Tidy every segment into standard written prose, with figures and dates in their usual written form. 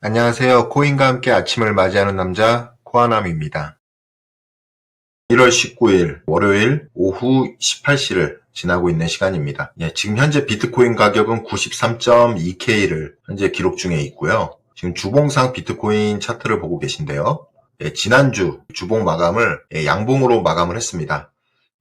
안녕하세요. 코인과 함께 아침을 맞이하는 남자 코아남입니다. 1월 19일 월요일 오후 18시를 지나고 있는 시간입니다. 지금 현재 비트코인 가격은 93.2K를 현재 기록 중에 있고요. 지금 주봉상 비트코인 차트를 보고 계신데요. 지난주 주봉 마감을 양봉으로 마감을 했습니다.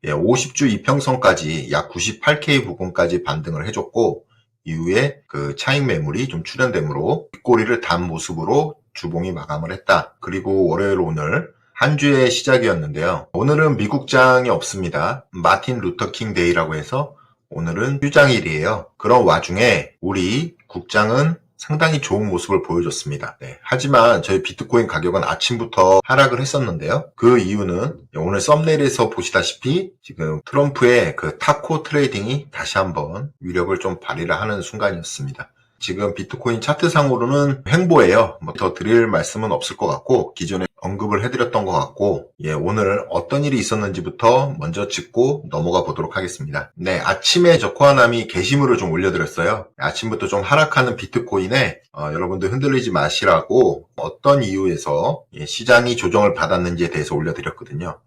50주 이평선까지 약 98K 부근까지 반등을 해줬고, 이후에 그 차익 매물이 좀 출현되므로 윗꼬리를 단 모습으로 주봉이 마감을 했다. 그리고 월요일 오늘 한 주의 시작이었는데요. 오늘은 미국장이 없습니다. 마틴 루터 킹 데이라고 해서 오늘은 휴장일이에요. 그런 와중에 우리 국장은 상당히 좋은 모습을 보여줬습니다. 하지만 저희 비트코인 가격은 아침부터 하락을 했었는데요. 그 이유는 오늘 썸네일에서 보시다시피 지금 트럼프의 그 타코 트레이딩이 다시 한번 위력을 좀 발휘를 하는 순간이었습니다. 지금 비트코인 차트상으로는 횡보예요. 더 드릴 말씀은 없을 것 같고, 기존에 언급을 해드렸던 것 같고, 오늘 어떤 일이 있었는지부터 먼저 짚고 넘어가 보도록 하겠습니다. 아침에 저 코아남이 게시물을 좀 올려드렸어요. 아침부터 좀 하락하는 비트코인에 여러분들 흔들리지 마시라고 어떤 이유에서 시장이 조정을 받았는지에 대해서 올려드렸거든요.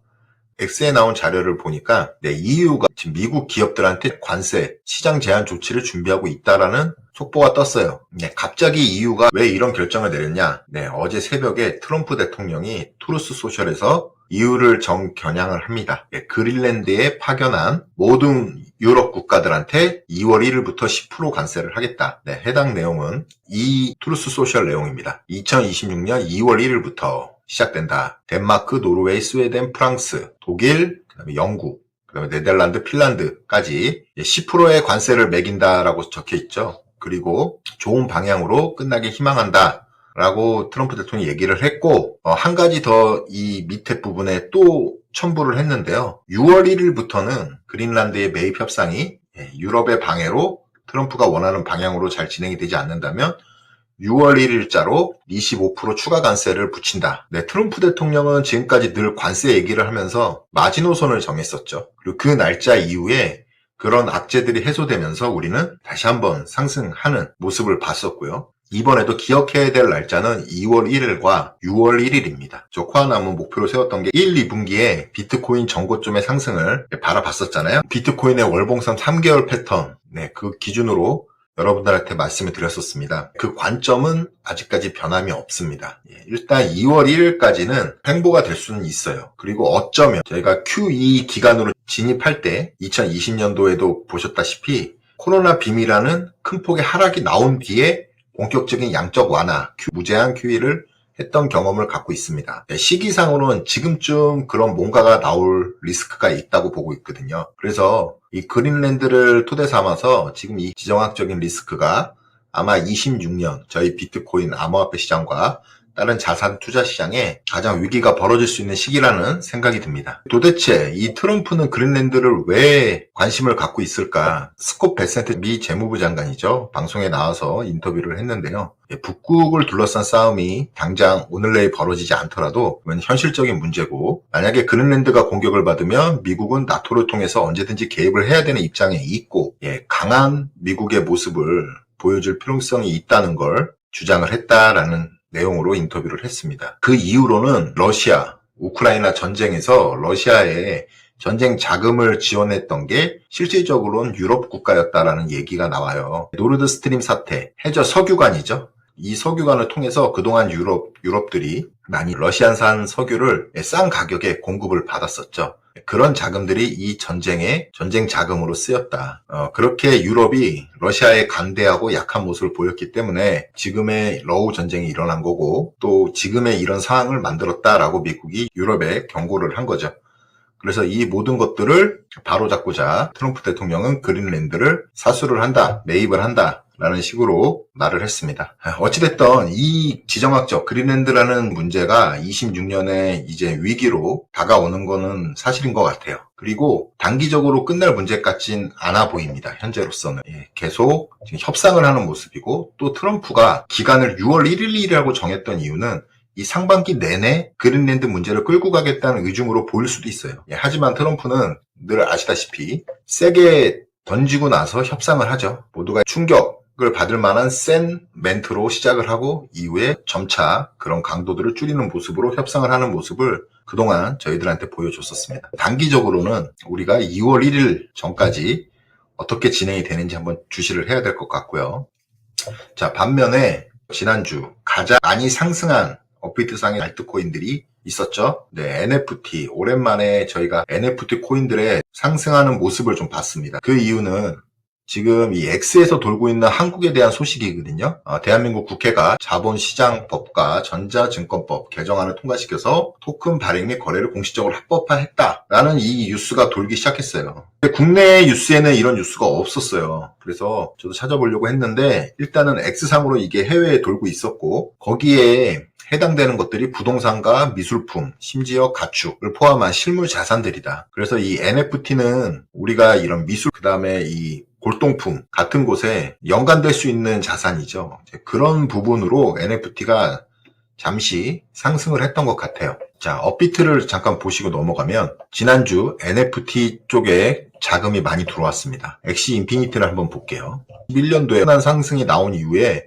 X에 나온 자료를 보니까 EU가 지금 미국 기업들한테 관세, 시장 제한 조치를 준비하고 있다라는 속보가 떴어요. 갑자기 EU가 왜 이런 결정을 내렸냐? 어제 새벽에 트럼프 대통령이 트루스 소셜에서 EU를 정겨냥을 합니다. 그린란드에 파견한 모든 유럽 국가들한테 2월 1일부터 10% 관세를 하겠다. 해당 내용은 이 트루스 소셜 내용입니다. 2026년 2월 1일부터 시작된다. 덴마크, 노르웨이, 스웨덴, 프랑스, 독일, 그다음에 영국, 그다음에 네덜란드, 핀란드까지 10%의 관세를 매긴다라고 적혀 있죠. 그리고 좋은 방향으로 끝나길 희망한다 라고 트럼프 대통령이 얘기를 했고, 한 가지 더 이 밑에 부분에 또 첨부를 했는데요. 6월 1일부터는 그린란드의 매입 협상이 유럽의 방해로 트럼프가 원하는 방향으로 잘 진행이 되지 않는다면 6월 1일자로 25% 추가 관세를 붙인다. 트럼프 대통령은 지금까지 늘 관세 얘기를 하면서 마지노선을 정했었죠. 그리고 그 날짜 이후에 그런 악재들이 해소되면서 우리는 다시 한번 상승하는 모습을 봤었고요. 이번에도 기억해야 될 날짜는 2월 1일과 6월 1일입니다. 저 코아남은 목표로 세웠던 게 1, 2분기에 비트코인 전고점의 상승을 바라봤었잖아요. 비트코인의 월봉상 3개월 패턴, 그 기준으로 여러분들한테 말씀을 드렸었습니다. 그 관점은 아직까지 변함이 없습니다. 일단 2월 1일까지는 횡보가 될 수는 있어요. 그리고 어쩌면 저희가 QE 기간으로 진입할 때 2020년도에도 보셨다시피 코로나 빔이라는 큰 폭의 하락이 나온 뒤에 본격적인 양적 완화, 무제한 QE를 했던 경험을 갖고 있습니다. 시기상으로는 지금쯤 그런 뭔가가 나올 리스크가 있다고 보고 있거든요. 그래서 이 그린란드를 토대 삼아서 지금 이 지정학적인 리스크가 아마 26년 저희 비트코인 암호화폐 시장과 다른 자산 투자 시장에 가장 위기가 벌어질 수 있는 시기라는 생각이 듭니다. 도대체 이 트럼프는 그린란드를 왜 관심을 갖고 있을까? 스콧 베센트 미 재무부 장관이죠. 방송에 나와서 인터뷰를 했는데요. 북극을 둘러싼 싸움이 당장 오늘 내일 벌어지지 않더라도 그건 현실적인 문제고, 만약에 그린란드가 공격을 받으면 미국은 나토를 통해서 언제든지 개입을 해야 되는 입장에 있고, 강한 미국의 모습을 보여줄 필요성이 있다는 걸 주장을 했다라는 내용으로 인터뷰를 했습니다. 그 이후로는 러시아, 우크라이나 전쟁에서 러시아에 전쟁 자금을 지원했던 게 실질적으로는 유럽 국가였다라는 얘기가 나와요. 노르드 스트림 사태, 해저 석유관이죠. 이 석유관을 통해서 그동안 유럽들이 많이 러시아산 석유를 싼 가격에 공급을 받았었죠. 그런 자금들이 이 전쟁 자금으로 쓰였다. 그렇게 유럽이 러시아에 간대하고 약한 모습을 보였기 때문에 지금의 러우 전쟁이 일어난 거고, 또 지금의 이런 상황을 만들었다라고 미국이 유럽에 경고를 한 거죠. 그래서 이 모든 것들을 바로잡고자 트럼프 대통령은 그린란드를 사수를 한다, 매입을 한다 라는 식으로 말을 했습니다. 어찌됐든 이 지정학적 그린란드라는 문제가 26년에 이제 위기로 다가오는 거는 사실인 것 같아요. 그리고 단기적으로 끝날 문제 같진 않아 보입니다. 현재로서는. 계속 지금 협상을 하는 모습이고, 또 트럼프가 기간을 6월 1일이라고 정했던 이유는 이 상반기 내내 그린란드 문제를 끌고 가겠다는 의중으로 보일 수도 있어요. 하지만 트럼프는 늘 아시다시피 세게 던지고 나서 협상을 하죠. 모두가 충격, 을 받을 만한 센 멘트로 시작을 하고 이후에 점차 그런 강도들을 줄이는 모습으로 협상을 하는 모습을 그동안 저희들한테 보여줬었습니다. 단기적으로는 우리가 2월 1일 전까지 어떻게 진행이 되는지 한번 주시를 해야 될 것 같고요. 자, 반면에 지난주 가장 많이 상승한 업비트상의 알트코인들이 있었죠. 네, NFT. 오랜만에 저희가 NFT 코인들의 상승하는 모습을 좀 봤습니다. 그 이유는 지금 이 X에서 돌고 있는 한국에 대한 소식이거든요. 대한민국 국회가 자본시장법과 전자증권법 개정안을 통과시켜서 토큰 발행 및 거래를 공식적으로 합법화했다라는 이 뉴스가 돌기 시작했어요. 국내 뉴스에는 이런 뉴스가 없었어요. 그래서 저도 찾아보려고 했는데 일단은 X상으로 이게 해외에 돌고 있었고 거기에 해당되는 것들이 부동산과 미술품, 심지어 가축을 포함한 실물 자산들이다. 그래서 이 NFT는 우리가 이런 미술, 그 다음에 이 골동품 같은 곳에 연관될 수 있는 자산이죠. 그런 부분으로 NFT가 잠시 상승을 했던 것 같아요. 자, 업비트를 잠깐 보시고 넘어가면 지난주 NFT 쪽에 자금이 많이 들어왔습니다. 엑시 인피니티를 한번 볼게요. 11년도에 흔한 상승이 나온 이후에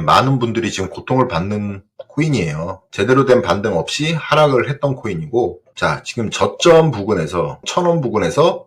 많은 분들이 지금 고통을 받는 코인이에요. 제대로 된 반등 없이 하락을 했던 코인이고, 자, 지금 저점 부근에서 1,000원 부근에서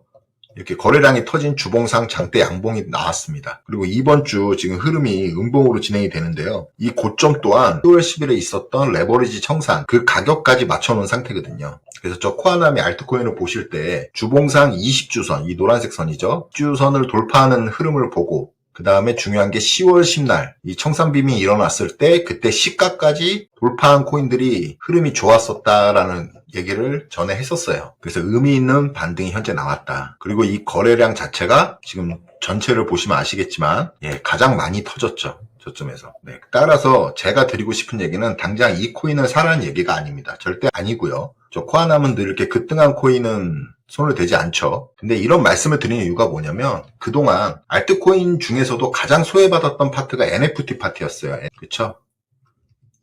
이렇게 거래량이 터진 주봉상 장대 양봉이 나왔습니다. 그리고 이번 주 지금 흐름이 음봉으로 진행이 되는데요. 이 고점 또한 10월 10일에 있었던 레버리지 청산 그 가격까지 맞춰놓은 상태거든요. 그래서 저 코아나미 알트코인을 보실 때 주봉상 20주선, 이 노란색 선이죠. 주선을 돌파하는 흐름을 보고 그 다음에 중요한 게 10월 10날 이 청산빔이 일어났을 때 그때 시가까지 돌파한 코인들이 흐름이 좋았었다라는 얘기를 전에 했었어요. 그래서 의미 있는 반등이 현재 나왔다. 그리고 이 거래량 자체가 지금 전체를 보시면 아시겠지만 가장 많이 터졌죠. 저점에서. 네. 따라서 제가 드리고 싶은 얘기는 당장 이 코인을 사라는 얘기가 아닙니다. 절대 아니고요. 저 코아남은 늘 이렇게 급등한 코인은 손을 대지 않죠. 근데 이런 말씀을 드리는 이유가 뭐냐면 그동안 알트코인 중에서도 가장 소외받았던 파트가 NFT 파트였어요. 그렇죠?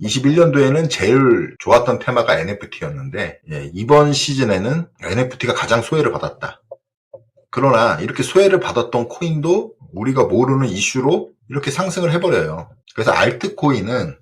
21년도에는 제일 좋았던 테마가 NFT였는데 이번 시즌에는 NFT가 가장 소외를 받았다. 그러나 이렇게 소외를 받았던 코인도 우리가 모르는 이슈로 이렇게 상승을 해버려요. 그래서 알트코인은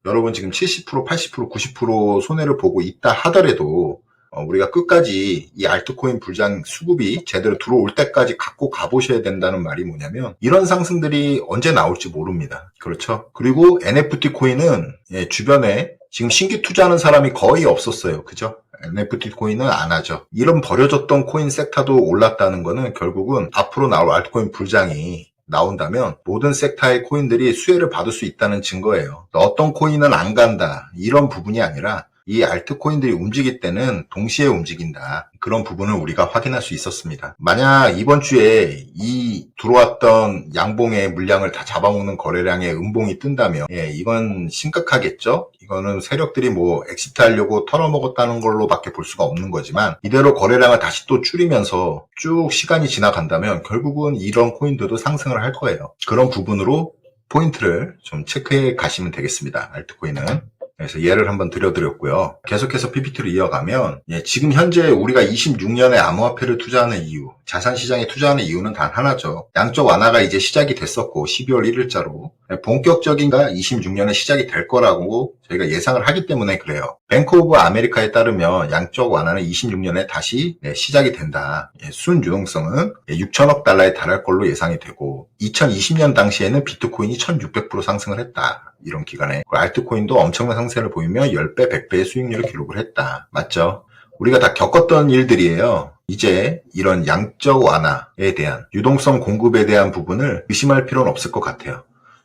여러분 지금 70%, 80%, 90% 손해를 보고 있다 하더라도 우리가 끝까지 이 알트코인 불장 수급이 제대로 들어올 때까지 갖고 가보셔야 된다는 말이 뭐냐면 이런 상승들이 언제 나올지 모릅니다. 그렇죠? 그리고 NFT 코인은 주변에 지금 신규 투자하는 사람이 거의 없었어요. 그죠? NFT 코인은 안 하죠. 이런 버려졌던 코인 섹터도 올랐다는 거는 결국은 앞으로 나올 알트코인 불장이 나온다면 모든 섹터의 코인들이 수혜를 받을 수 있다는 증거예요. 어떤 코인은 안 간다. 이런 부분이 아니라 이 알트코인들이 움직일 때는 동시에 움직인다. 그런 부분을 우리가 확인할 수 있었습니다. 만약 이번 주에 이 들어왔던 양봉의 물량을 다 잡아먹는 거래량의 음봉이 뜬다면 이건 심각하겠죠? 이거는 세력들이 뭐 엑시트 하려고 털어먹었다는 걸로밖에 볼 수가 없는 거지만 이대로 거래량을 다시 또 줄이면서 쭉 시간이 지나간다면 결국은 이런 코인들도 상승을 할 거예요. 그런 부분으로 포인트를 좀 체크해 가시면 되겠습니다. 알트코인은. 그래서 예를 한번 들려드렸고요. 계속해서 PPT로 이어가면 지금 현재 우리가 26년에 암호화폐를 투자하는 이유, 자산시장에 투자하는 이유는 단 하나죠. 양적 완화가 이제 시작이 됐었고 12월 1일자로 본격적인가 26년에 시작이 될 거라고 저희가 예상을 하기 때문에 그래요. 뱅크 오브 아메리카에 따르면 양적 완화는 26년에 다시 시작이 된다. 순유동성은 6천억 달러에 달할 걸로 예상이 되고 2020년 당시에는 비트코인이 1600% 상승을 했다. 이런 기간에 알트코인도 엄청난 상승을 보이며 10배, 100배의 수익률을 기록을 했다. 맞죠? 우리가 다 겪었던 일들이에요. 이제 이런 양적 완화에 대한 유동성 공급에 대한 부분을 의심할 필요는 없을 것 같아요.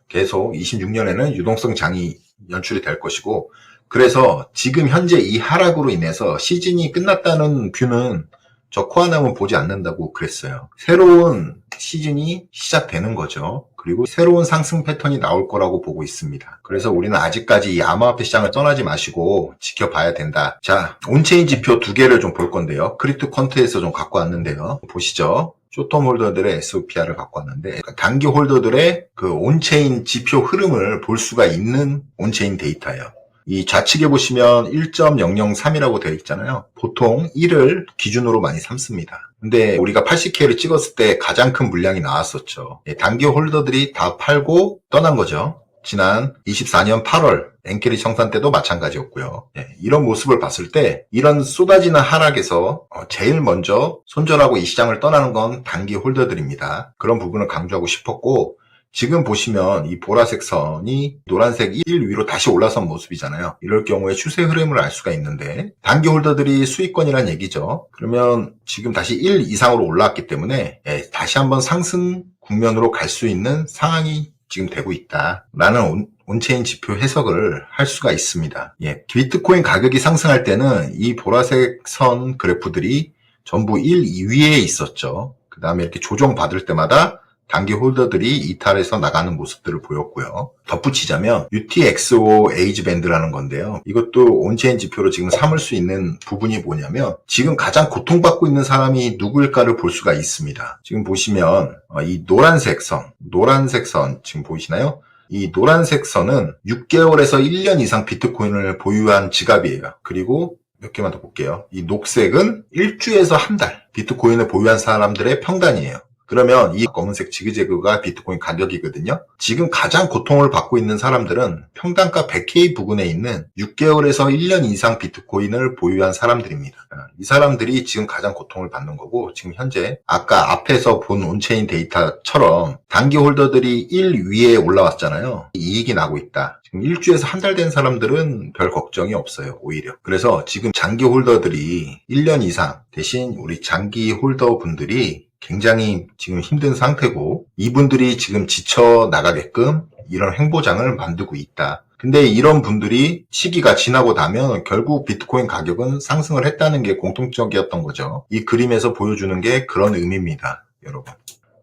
계속 26년에는 유동성 장이 연출이 될 것이고 그래서 지금 현재 이 하락으로 인해서 시즌이 끝났다는 뷰는 저 코아남은 보지 않는다고 그랬어요. 새로운 시즌이 시작되는 거죠. 그리고 새로운 상승 패턴이 나올 거라고 보고 있습니다. 그래서 우리는 아직까지 이 암호화폐 시장을 떠나지 마시고 지켜봐야 된다. 자, 온체인 지표 두 개를 좀 볼 건데요. 크립토 퀀트에서 좀 갖고 왔는데요. 보시죠. 쇼텀 홀더들의 SOPR을 갖고 왔는데 단기 홀더들의 그 온체인 지표 흐름을 볼 수가 있는 온체인 데이터예요. 이 좌측에 보시면 1.003이라고 되어 있잖아요. 보통 1을 기준으로 많이 삼습니다. 근데 우리가 80K를 찍었을 때 가장 큰 물량이 나왔었죠. 단기 홀더들이 다 팔고 떠난 거죠. 지난 24년 8월 엔캐리 청산 때도 마찬가지였고요. 이런 모습을 봤을 때 이런 쏟아지는 하락에서 제일 먼저 손절하고 이 시장을 떠나는 건 단기 홀더들입니다. 그런 부분을 강조하고 싶었고, 지금 보시면 이 보라색 선이 노란색 1 위로 다시 올라선 모습이잖아요. 이럴 경우에 추세 흐름을 알 수가 있는데 단기 홀더들이 수익권이란 얘기죠. 그러면 지금 다시 1 이상으로 올라왔기 때문에 다시 한번 상승 국면으로 갈 수 있는 상황이 지금 되고 있다라는 온체인 지표 해석을 할 수가 있습니다. 비트코인 가격이 상승할 때는 이 보라색 선 그래프들이 전부 1, 2위에 있었죠. 그 다음에 이렇게 조정받을 때마다 단기 홀더들이 이탈해서 나가는 모습들을 보였고요. 덧붙이자면 UTXO 에이지 밴드라는 건데요. 이것도 온체인 지표로 지금 삼을 수 있는 부분이 뭐냐면 지금 가장 고통받고 있는 사람이 누구일까를 볼 수가 있습니다. 지금 보시면 이 노란색 선 지금 보이시나요? 이 노란색 선은 6개월에서 1년 이상 비트코인을 보유한 지갑이에요. 그리고 몇 개만 더 볼게요. 이 녹색은 일주에서 한 달 비트코인을 보유한 사람들의 평단이에요. 그러면 이 검은색 지그재그가 비트코인 가격이거든요. 지금 가장 고통을 받고 있는 사람들은 평단가 100K 부근에 있는 6개월에서 1년 이상 비트코인을 보유한 사람들입니다. 이 사람들이 지금 가장 고통을 받는 거고, 지금 현재 아까 앞에서 본 온체인 데이터처럼 단기 홀더들이 1 위에 올라왔잖아요. 이익이 나고 있다. 지금 일주에서 한 달 된 사람들은 별 걱정이 없어요, 오히려. 그래서 지금 장기 홀더들이 1년 이상, 대신 우리 장기 홀더 분들이 굉장히 지금 힘든 상태고, 이분들이 지금 지쳐 나가게끔 이런 행보장을 만들고 있다. 근데 이런 분들이 시기가 지나고 나면 결국 비트코인 가격은 상승을 했다는 게 공통적이었던 거죠. 이 그림에서 보여주는 게 그런 의미입니다, 여러분.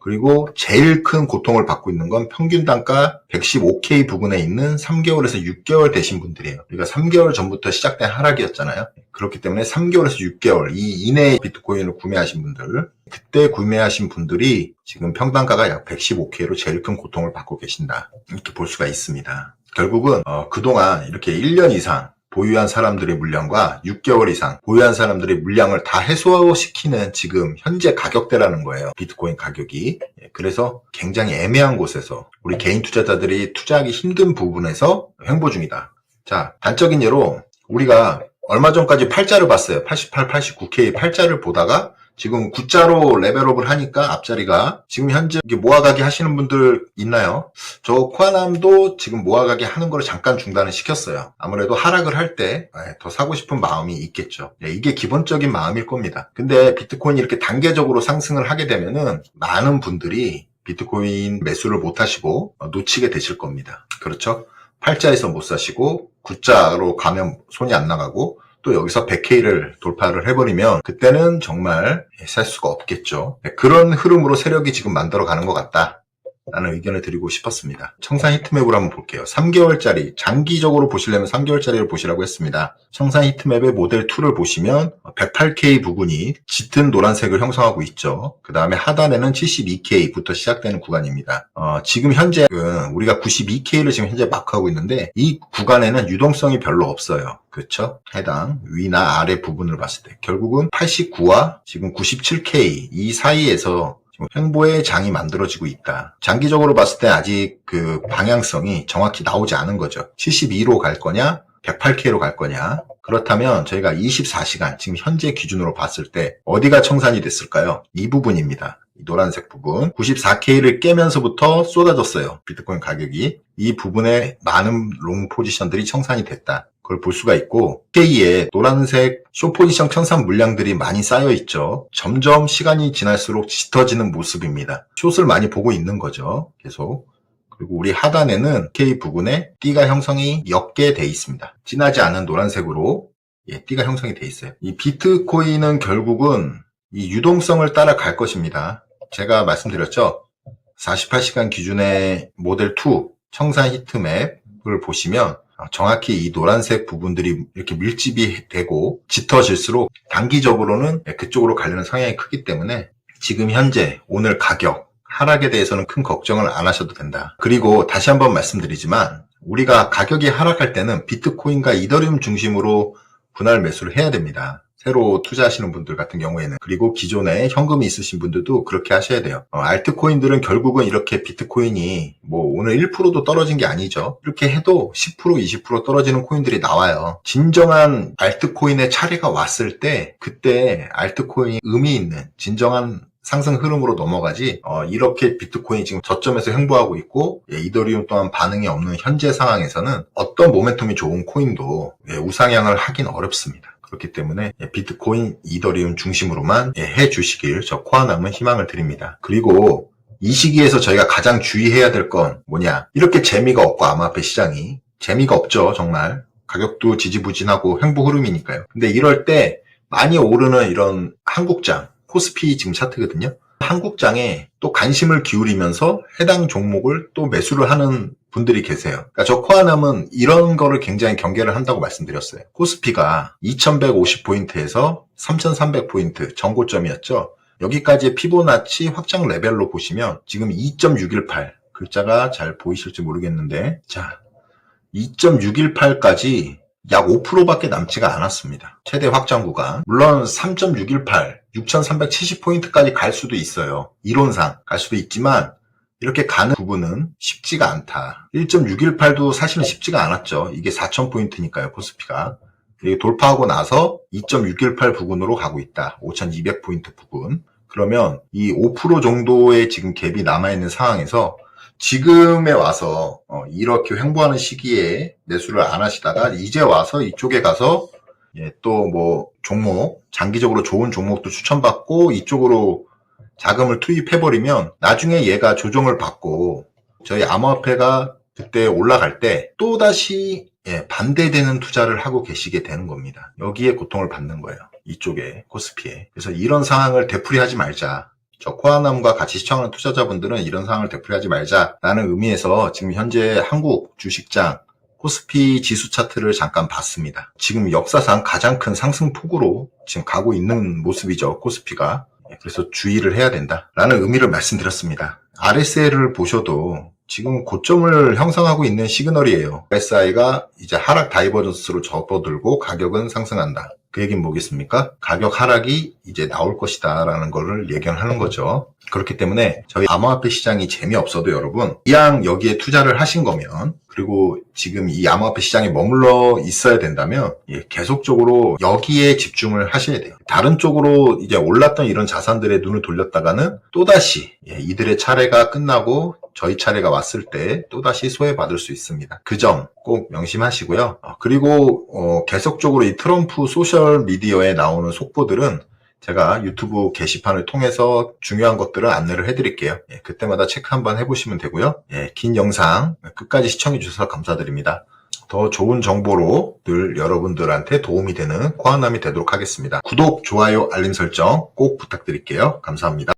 그리고 제일 큰 고통을 받고 있는 건 평균 단가 115K 부근에 있는 3개월에서 6개월 되신 분들이에요. 우리가 3개월 전부터 시작된 하락이었잖아요. 그렇기 때문에 3개월에서 6개월 이 이내에 비트코인을 구매하신 분들, 그때 구매하신 분들이 지금 평단가가 약 115K로 제일 큰 고통을 받고 계신다, 이렇게 볼 수가 있습니다. 결국은 그동안 이렇게 1년 이상 보유한 사람들의 물량과 6개월 이상 보유한 사람들의 물량을 다 해소시키는 지금 현재 가격대라는 거예요, 비트코인 가격이. 그래서 굉장히 애매한 곳에서 우리 개인 투자자들이 투자하기 힘든 부분에서 횡보 중이다. 자, 단적인 예로 우리가 얼마 전까지 팔자를 봤어요. 88, 89K 팔자를 보다가 지금 9자로 레벨업을 하니까 앞자리가 지금 현재 모아가기 하시는 분들 있나요? 저 코아남도 지금 모아가기 하는 걸 잠깐 중단을 시켰어요. 아무래도 하락을 할 때 더 사고 싶은 마음이 있겠죠. 이게 기본적인 마음일 겁니다. 근데 비트코인이 이렇게 단계적으로 상승을 하게 되면은 많은 분들이 비트코인 매수를 못 하시고 놓치게 되실 겁니다. 그렇죠? 8자에서 못 사시고 9자로 가면 손이 안 나가고 또 여기서 100K를 돌파를 해버리면 그때는 정말 살 수가 없겠죠. 그런 흐름으로 세력이 지금 만들어가는 것 같다 라는 의견을 드리고 싶었습니다. 청산 히트맵으로 한번 볼게요. 3개월짜리, 장기적으로 보시려면 3개월짜리를 보시라고 했습니다. 청산 히트맵의 모델 2를 보시면 108K 부근이 짙은 노란색을 형성하고 있죠. 그 다음에 하단에는 72K부터 시작되는 구간입니다. 지금 현재 우리가 92K를 지금 현재 마크하고 있는데 이 구간에는 유동성이 별로 없어요. 그렇죠? 해당 위나 아래 부분을 봤을 때 결국은 89와 지금 97K 이 사이에서 횡보의 장이 만들어지고 있다. 장기적으로 봤을 때 아직 그 방향성이 정확히 나오지 않은 거죠. 72로 갈 거냐, 108K로 갈 거냐. 그렇다면 저희가 24시간 지금 현재 기준으로 봤을 때 어디가 청산이 됐을까요? 이 부분입니다. 이 노란색 부분 94K를 깨면서부터 쏟아졌어요, 비트코인 가격이. 이 부분에 많은 롱 포지션들이 청산이 됐다, 그걸 볼 수가 있고, K에 노란색 숏 포지션 청산 물량들이 많이 쌓여 있죠. 점점 시간이 지날수록 짙어지는 모습입니다. 숏을 많이 보고 있는 거죠, 계속. 그리고 우리 하단에는 K 부분에 띠가 형성이 옅게 돼 있습니다. 진하지 않은 노란색으로 띠가 형성이 돼 있어요. 이 비트코인은 결국은 이 유동성을 따라갈 것입니다. 제가 말씀드렸죠. 48시간 기준의 모델 2 청산 히트맵을 보시면 정확히 이 노란색 부분들이 이렇게 밀집이 되고 짙어질수록 단기적으로는 그쪽으로 가려는 성향이 크기 때문에 지금 현재 오늘 가격 하락에 대해서는 큰 걱정을 안 하셔도 된다. 그리고 다시 한번 말씀드리지만 우리가 가격이 하락할 때는 비트코인과 이더리움 중심으로 분할 매수를 해야 됩니다. 새로 투자하시는 분들 같은 경우에는. 그리고 기존에 현금이 있으신 분들도 그렇게 하셔야 돼요. 알트코인들은 결국은 이렇게 비트코인이 뭐 오늘 1%도 떨어진 게 아니죠. 이렇게 해도 10% 20% 떨어지는 코인들이 나와요. 진정한 알트코인의 차례가 왔을 때 그때 알트코인이 의미 있는 진정한 상승 흐름으로 넘어가지, 이렇게 비트코인이 지금 저점에서 횡보하고 있고, 이더리움 또한 반응이 없는 현재 상황에서는 어떤 모멘텀이 좋은 코인도 우상향을 하긴 어렵습니다. 그렇기 때문에 비트코인, 이더리움 중심으로만 해주시길 저 코아남은 희망을 드립니다. 그리고 이 시기에서 저희가 가장 주의해야 될 건 뭐냐, 이렇게 재미가 없고 암호화폐 시장이 재미가 없죠. 정말 가격도 지지부진하고 횡보 흐름이니까요. 근데 이럴 때 많이 오르는 이런 한국장, 코스피 지금 차트거든요. 한국장에 또 관심을 기울이면서 해당 종목을 또 매수를 하는 분들이 계세요. 그러니까 저 코아남은 이런 거를 굉장히 경계를 한다고 말씀드렸어요. 코스피가 2150포인트에서 3300포인트 전고점이었죠. 여기까지의 피보나치 확장 레벨로 보시면 지금 2.618, 글자가 잘 보이실지 모르겠는데, 자, 2.618까지 약 5%밖에 남지가 않았습니다. 최대 확장 구간. 물론 3.618, 6370포인트까지 갈 수도 있어요. 이론상 갈 수도 있지만 이렇게 가는 부분은 쉽지가 않다. 1.618도 사실은 쉽지가 않았죠. 이게 4000포인트니까요. 코스피가. 이게 돌파하고 나서 2.618 부근으로 가고 있다. 5200포인트 부근. 그러면 이 5% 정도의 지금 갭이 남아있는 상황에서 지금에 와서 이렇게 횡보하는 시기에 매수를 안 하시다가 이제 와서 이쪽에 가서 또 뭐 종목, 장기적으로 좋은 종목도 추천받고 이쪽으로 자금을 투입해버리면 나중에 얘가 조정을 받고 저희 암호화폐가 그때 올라갈 때 또다시 반대되는 투자를 하고 계시게 되는 겁니다. 여기에 고통을 받는 거예요. 이쪽에, 코스피에. 그래서 이런 상황을 되풀이하지 말자. 저 코아남과 같이 시청하는 투자자분들은 이런 상황을 되풀이하지 말자라는 의미에서 지금 현재 한국 주식장 코스피 지수 차트를 잠깐 봤습니다. 지금 역사상 가장 큰 상승폭으로 지금 가고 있는 모습이죠. 코스피가. 그래서 주의를 해야 된다라는 의미를 말씀드렸습니다. RSI를 보셔도 지금 고점을 형성하고 있는 시그널이에요. RSI가 이제 하락 다이버전스로 접어들고 가격은 상승한다. 그 얘기는 뭐겠습니까? 가격 하락이 이제 나올 것이다 라는 거를 예견하는 거죠. 그렇기 때문에 저희 암호화폐 시장이 재미없어도 여러분, 이왕 여기에 투자를 하신 거면, 그리고 지금 이 암호화폐 시장에 머물러 있어야 된다면 계속적으로 여기에 집중을 하셔야 돼요. 다른 쪽으로 이제 올랐던 이런 자산들의 눈을 돌렸다가는 또다시 이들의 차례가 끝나고 저희 차례가 왔을 때 또다시 소외받을 수 있습니다. 그 점 꼭 명심하시고요. 그리고 계속적으로 이 트럼프 소셜미디어에 나오는 속보들은 제가 유튜브 게시판을 통해서 중요한 것들을 안내를 해드릴게요. 그때마다 체크 한번 해보시면 되고요. 긴 영상 끝까지 시청해주셔서 감사드립니다. 더 좋은 정보로 늘 여러분들한테 도움이 되는 코아남이 되도록 하겠습니다. 구독, 좋아요, 알림 설정 꼭 부탁드릴게요. 감사합니다.